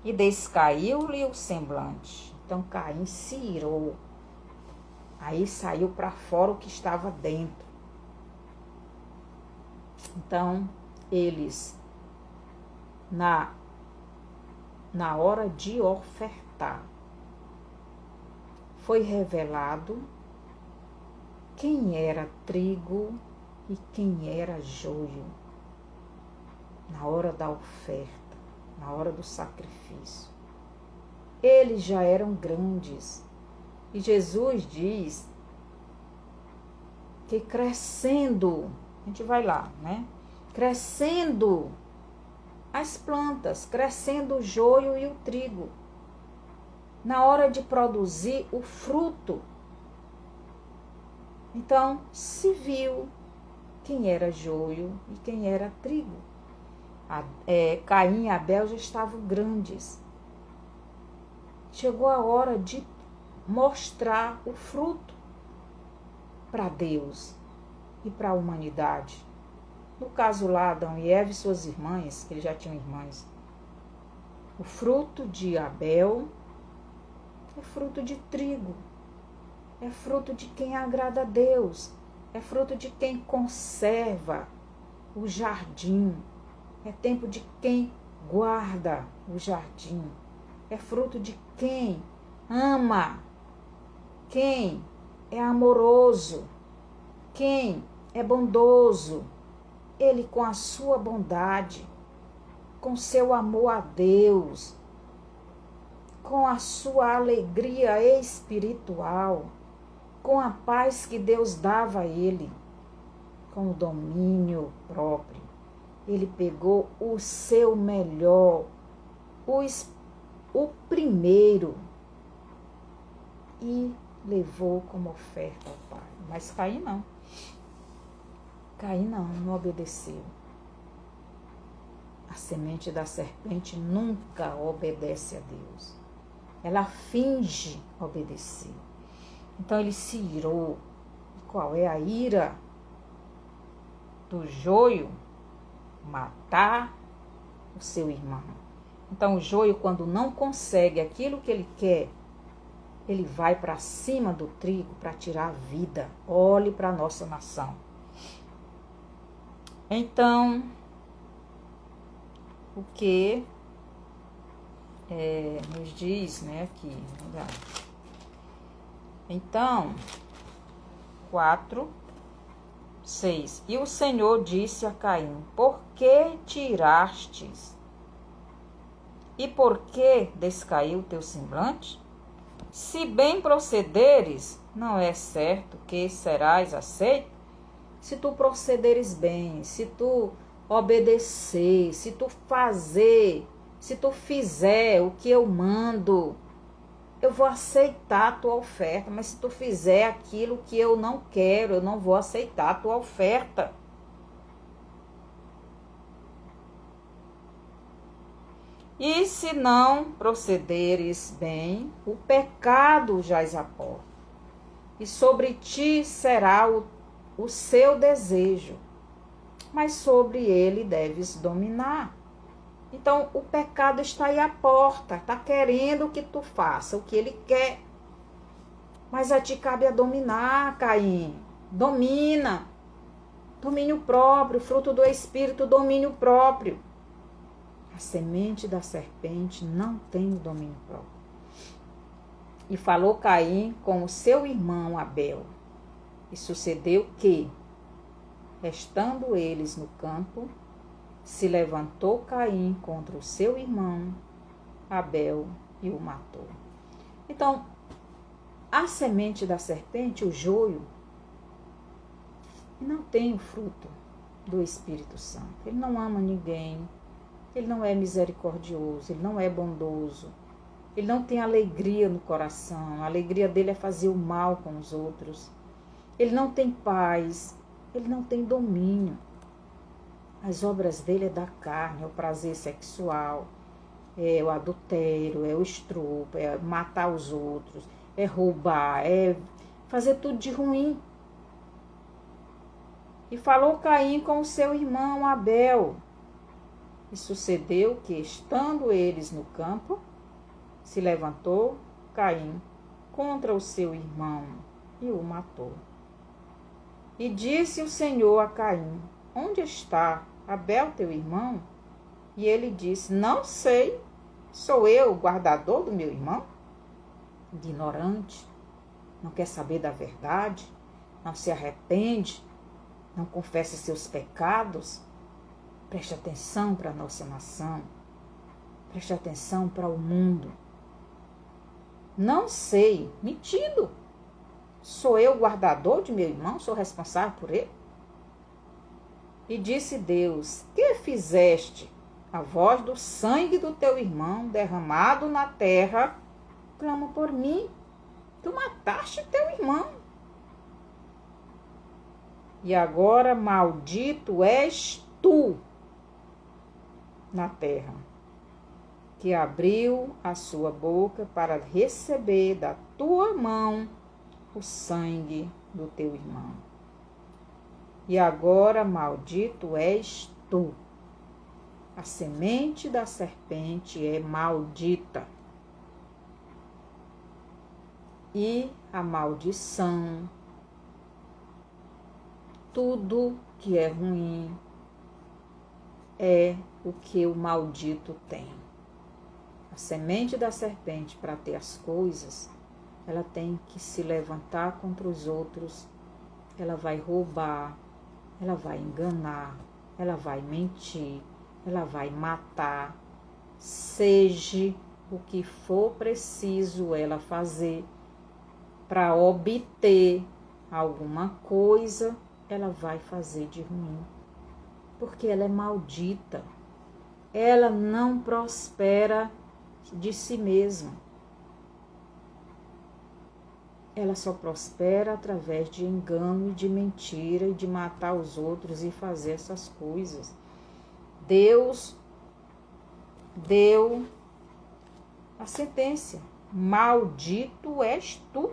e descaiu-lhe o semblante. Então Caim se irou. Aí saiu para fora o que estava dentro. Então eles, na hora de ofertar, foi revelado quem era trigo e quem era joio. Na hora da oferta, na hora do sacrifício. Eles já eram grandes. E Jesus diz que crescendo, a gente vai lá, né? Crescendo as plantas, crescendo o joio e o trigo. Na hora de produzir o fruto. Então, se viu quem era joio e quem era trigo. Caim e Abel já estavam grandes. Chegou a hora de mostrar o fruto para Deus e para a humanidade. No caso lá, Adão e Eva e suas irmãs, que eles já tinham irmãs. O fruto de Abel é fruto de trigo. É fruto de quem agrada a Deus. É fruto de quem conserva o jardim. É tempo de quem guarda o jardim. É fruto de quem ama. Quem é amoroso. Quem é bondoso. Ele com a sua bondade, com seu amor a Deus, com a sua alegria espiritual, com a paz que Deus dava a ele, com o domínio próprio. Ele pegou o seu melhor, o primeiro, e levou como oferta ao Pai. Mas Caim não. Caim não obedeceu. A semente da serpente nunca obedece a Deus. Ela finge obedecer. Então ele se irou. Qual é a ira do joio? Matar o seu irmão. Então o joio, quando não consegue aquilo que ele quer, ele vai para cima do trigo para tirar a vida. Olhe para a nossa nação. Então, o que nos diz, aqui. Então, 4, 6. E o Senhor disse a Caim: por que tirastes? E por que descaiu teu semblante? Se bem procederes, não é certo que serás aceito? Se tu procederes bem, se tu obedecer, se tu fizer o que eu mando, eu vou aceitar a tua oferta. Mas se tu fizer aquilo que eu não quero, eu não vou aceitar a tua oferta. E se não procederes bem, o pecado jaz à porta, e sobre ti será o seu desejo, mas sobre ele deves dominar. Então, o pecado está aí à porta, está querendo que tu faça o que ele quer. Mas a ti cabe a dominar, Caim. Domina. Domínio próprio, fruto do Espírito, domínio próprio. A semente da serpente não tem o domínio próprio. E falou Caim com o seu irmão Abel. E sucedeu que, estando eles no campo, se levantou Caim contra o seu irmão Abel e o matou. Então, a semente da serpente, o joio, não tem o fruto do Espírito Santo. Ele não ama ninguém, ele não é misericordioso, ele não é bondoso, ele não tem alegria no coração, a alegria dele é fazer o mal com os outros. Ele não tem paz, ele não tem domínio. As obras dele é da carne, é o prazer sexual, é o adultério, é o estupro, é matar os outros, é roubar, é fazer tudo de ruim. E falou Caim com o seu irmão Abel. E sucedeu que, estando eles no campo, se levantou Caim contra o seu irmão e o matou. E disse o Senhor a Caim: onde está Abel, teu irmão? E ele disse: não sei, sou eu o guardador do meu irmão? Ignorante, não quer saber da verdade, não se arrepende, não confessa seus pecados. Preste atenção para a nossa nação, preste atenção para o mundo. Não sei, mentindo. Sou eu o guardador de meu irmão, sou responsável por ele? E disse Deus: que fizeste? A voz do sangue do teu irmão derramado na terra clama por mim. Tu mataste teu irmão. E agora maldito és tu na terra, que abriu a sua boca para receber da tua mão o sangue do teu irmão. E agora maldito és tu. A semente da serpente é maldita. E a maldição, tudo que é ruim, é o que o maldito tem. A semente da serpente, para ter as coisas, ela tem que se levantar contra os outros, ela vai roubar, ela vai enganar, ela vai mentir, ela vai matar, seja o que for preciso ela fazer para obter alguma coisa, ela vai fazer de ruim, porque ela é maldita. Ela não prospera de si mesma. ela só prospera através de engano e de mentira e de matar os outros e fazer essas coisas. Deus deu a sentença: maldito és tu.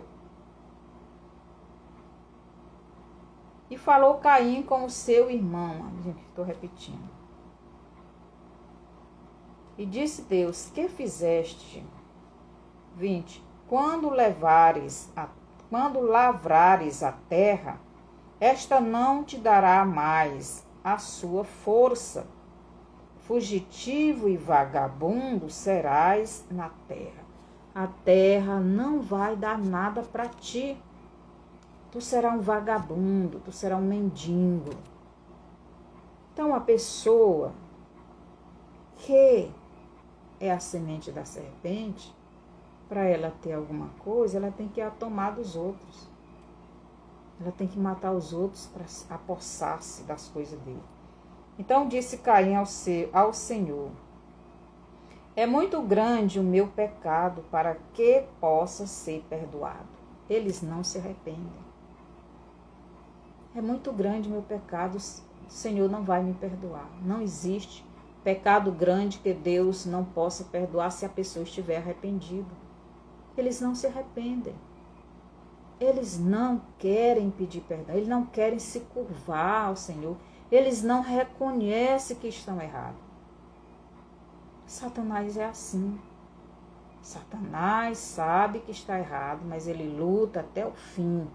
E falou Caim com o seu irmão. Estou repetindo. E disse Deus: que fizeste? 20. Quando lavrares a terra, esta não te dará mais a sua força. Fugitivo e vagabundo serás na terra. A terra não vai dar nada para ti. Tu serás um vagabundo, tu serás um mendigo. Então, a pessoa que é a semente da serpente, para ela ter alguma coisa, ela tem que tomar dos outros. Ela tem que matar os outros para apossar-se das coisas dele. Então disse Caim ao Senhor: é muito grande o meu pecado para que possa ser perdoado. Eles não se arrependem. É muito grande o meu pecado, o Senhor não vai me perdoar. Não existe pecado grande que Deus não possa perdoar se a pessoa estiver arrependida. Eles não se arrependem. Eles não querem pedir perdão. Eles não querem se curvar ao Senhor. Eles não reconhecem que estão errados. Satanás é assim. Satanás sabe que está errado, mas ele luta até o fim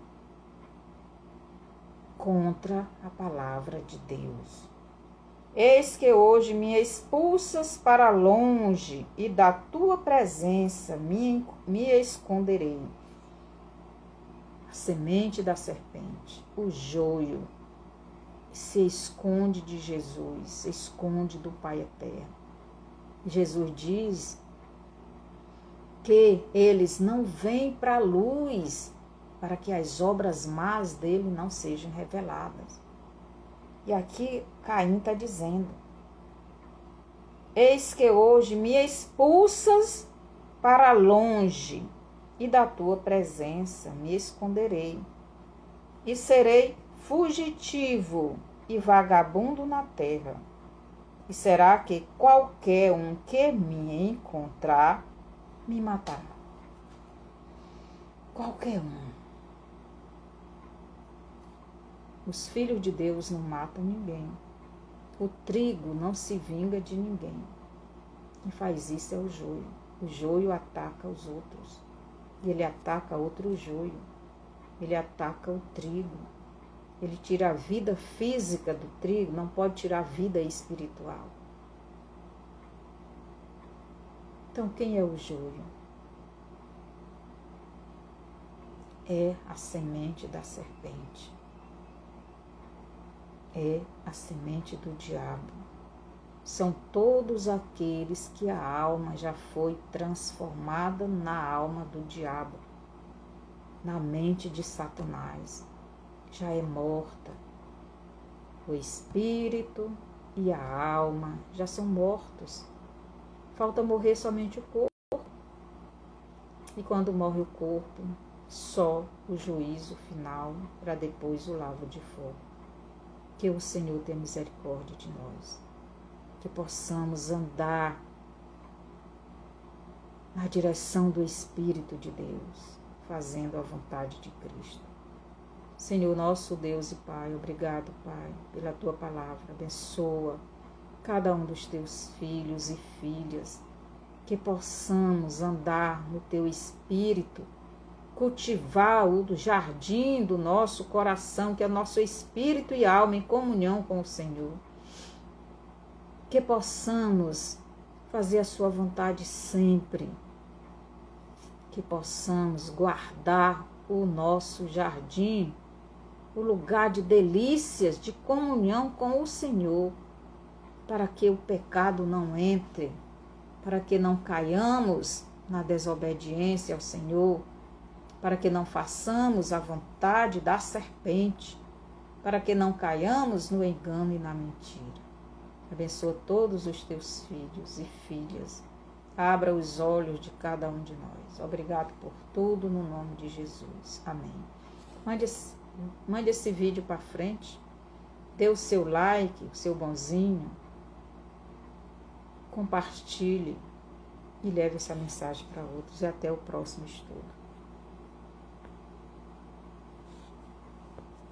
contra a palavra de Deus. Eis que hoje me expulsas para longe e da tua presença me esconderei. A semente da serpente, o joio, se esconde de Jesus, se esconde do Pai Eterno. Jesus diz que eles não vêm para a luz para que as obras más dele não sejam reveladas. E aqui Caim está dizendo: eis que hoje me expulsas para longe e da tua presença me esconderei. E serei fugitivo e vagabundo na terra. E será que qualquer um que me encontrar me matará? Qualquer um. Os filhos de Deus não matam ninguém. O trigo não se vinga de ninguém. Quem faz isso é o joio. O joio ataca os outros. E ele ataca outro joio. Ele ataca o trigo. Ele tira a vida física do trigo, não pode tirar a vida espiritual. Então, quem é o joio? É a semente da serpente. É a semente do diabo. São todos aqueles que a alma já foi transformada na alma do diabo, na mente de Satanás. Já é morta. O espírito e a alma já são mortos. Falta morrer somente o corpo. E quando morre o corpo, só o juízo final, para depois o lago de fogo. Que o Senhor tenha misericórdia de nós. Que possamos andar na direção do Espírito de Deus, fazendo a vontade de Cristo. Senhor, nosso Deus e Pai, obrigado, Pai, pela Tua palavra. Abençoa cada um dos Teus filhos e filhas, que possamos andar no Teu Espírito, cultivar o jardim do nosso coração, que é o nosso espírito e alma em comunhão com o Senhor. Que possamos fazer a Sua vontade sempre. Que possamos guardar o nosso jardim, o lugar de delícias, de comunhão com o Senhor, para que o pecado não entre, para que não caiamos na desobediência ao Senhor, para que não façamos a vontade da serpente, para que não caiamos no engano e na mentira. Abençoa todos os teus filhos e filhas. abra os olhos de cada um de nós. Obrigado por tudo, no nome de Jesus. Amém. Mande esse vídeo para frente, dê o seu like, o seu bonzinho, compartilhe e leve essa mensagem para outros. E até o próximo estudo.